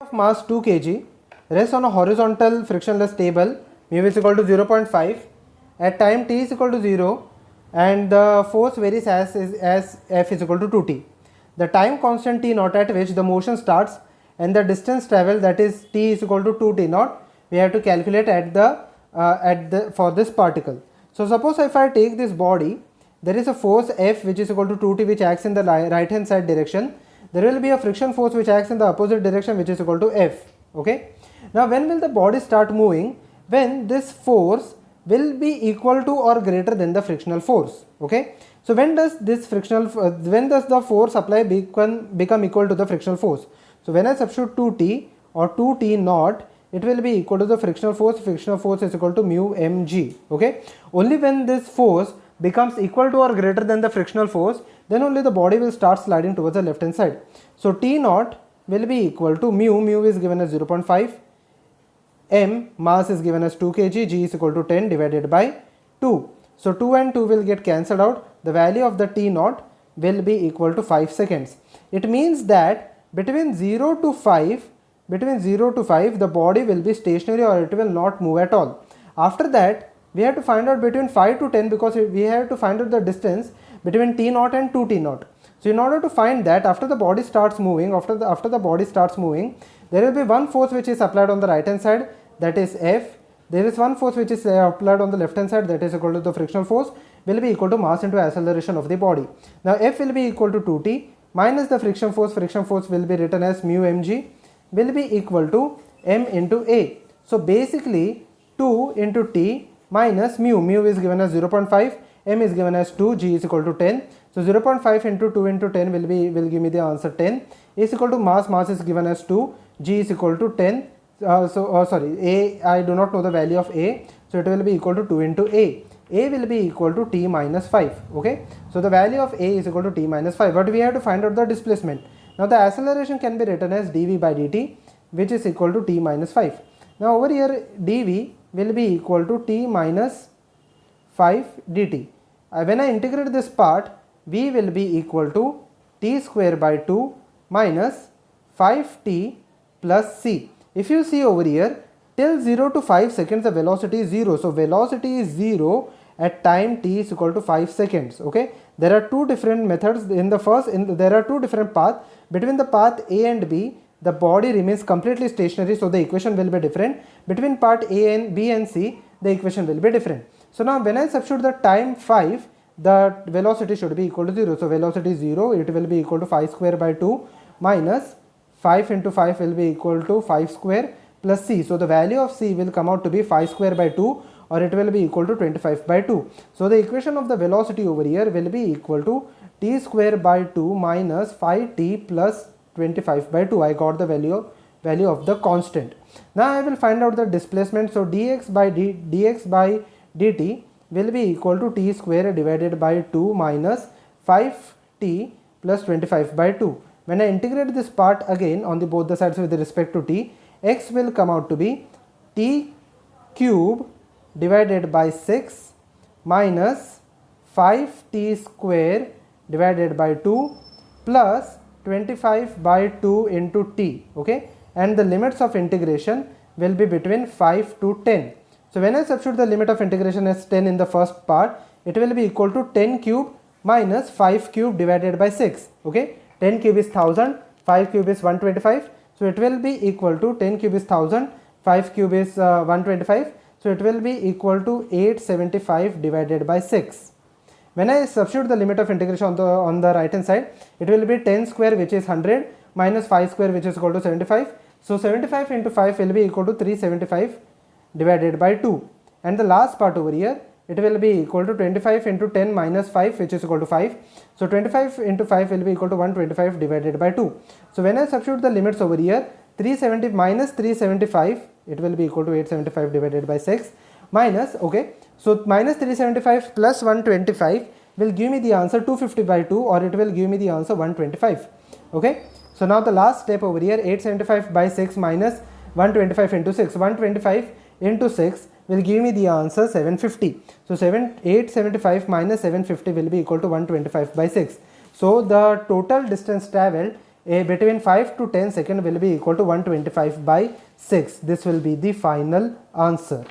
of mass 2 kg rests on a horizontal frictionless table mu is equal to 0.5 at time t is equal to 0 and the force varies as F is equal to 2t. The time constant t naught at which the motion starts and the distance traveled, that is t is equal to 2t naught, we have to calculate for this particle. So suppose if I take this body, there is a force F which is equal to 2t which acts in the right hand side direction. There will be a friction force which acts in the opposite direction which is equal to F. Okay. Now when will the body start moving? When this force will be equal to or greater than the frictional force. Okay. So when does the force apply become equal to the frictional force? So when I substitute 2t or 2t naught, it will be equal to the frictional force. Frictional force is equal to mu mg. Okay. Only when this force becomes equal to or greater than the frictional force, then only the body will start sliding towards the left hand side. So T naught will be equal to mu is given as 0.5, m mass is given as 2 kg, g is equal to 10 divided by 2. So 2 and 2 will get cancelled out. The value of the T naught will be equal to 5 seconds. It means that between 0 to 5 the body will be stationary or it will not move at all. After that we have to find out between 5 to 10 because we have to find out the distance between T naught and 2T naught. So in order to find that, after the body starts moving, there will be one force which is applied on the right hand side, that is F. There is one force which is applied on the left hand side, that is equal to the frictional force, will be equal to mass into acceleration of the body. Now F will be equal to 2T minus the friction force will be written as mu mg, will be equal to m into A. So basically 2 into T minus mu is given as 0.5, m is given as 2, g is equal to 10. So 0.5 into 2 into 10 will give me the answer 10. A is equal to mass is given as 2, g is equal to 10. A, I do not know the value of A, so it will be equal to 2 into A. A will be equal to t minus 5. Okay, so the value of A is equal to t minus 5, but we have to find out the displacement. Now the acceleration can be written as dv by dt, which is equal to t minus 5. Now over here dv will be equal to t minus 5 dt. When I integrate this part, v will be equal to t square by 2 minus 5t plus c. If you see over here, till 0 to 5 seconds the velocity is 0. So velocity is 0 at time t is equal to 5 seconds. Okay, there are two different methods. There are two different paths. Between the path A and B, the body remains completely stationary, so the equation will be different. Between part A and B and C, the equation will be different. So now when I substitute the time 5, the velocity should be equal to 0. So velocity is 0, it will be equal to 5 square by 2 minus 5 into 5 will be equal to 5 square plus c. So the value of c will come out to be 5 square by 2, or it will be equal to 25 by 2. So the equation of the velocity over here will be equal to t square by 2 minus 5t plus 25 by 2. I got the value of the constant. Now I will find out the displacement. So dx by dt will be equal to t square divided by 2 minus 5t plus 25 by 2. When I integrate this part again on both the sides with respect to t, x will come out to be t cube divided by 6 minus 5t square divided by 2 plus 25 by 2 into t. Okay, and the limits of integration will be between 5 to 10. So when I substitute the limit of integration as 10 in the first part, it will be equal to 10 cube minus 5 cube divided by 6. Okay, 10 cube is 1000, 5 cube is 125. So it will be equal to 10 cube is 1000, 5 cube is 125. So it will be equal to 875 divided by 6. When I substitute the limit of integration on the right hand side, it will be 10 square which is 100 minus 5 square which is equal to 75. So 75 into 5 will be equal to 375 divided by 2. And the last part over here, it will be equal to 25 into 10 minus 5 which is equal to 5. So 25 into 5 will be equal to 125 divided by 2. So when I substitute the limits over here, 370 minus 375, it will be equal to 875 divided by 6 minus, okay, so minus 375 plus 125 will give me the answer 250 by 2, or it will give me the answer 125. Okay, so now the last step over here, 875 by 6 minus 125 into 6, 125 into 6 will give me the answer 750. So 875 minus 750 will be equal to 125 by 6. So the total distance travelled between 5 to 10 seconds will be equal to 125 by 6. This will be the final answer.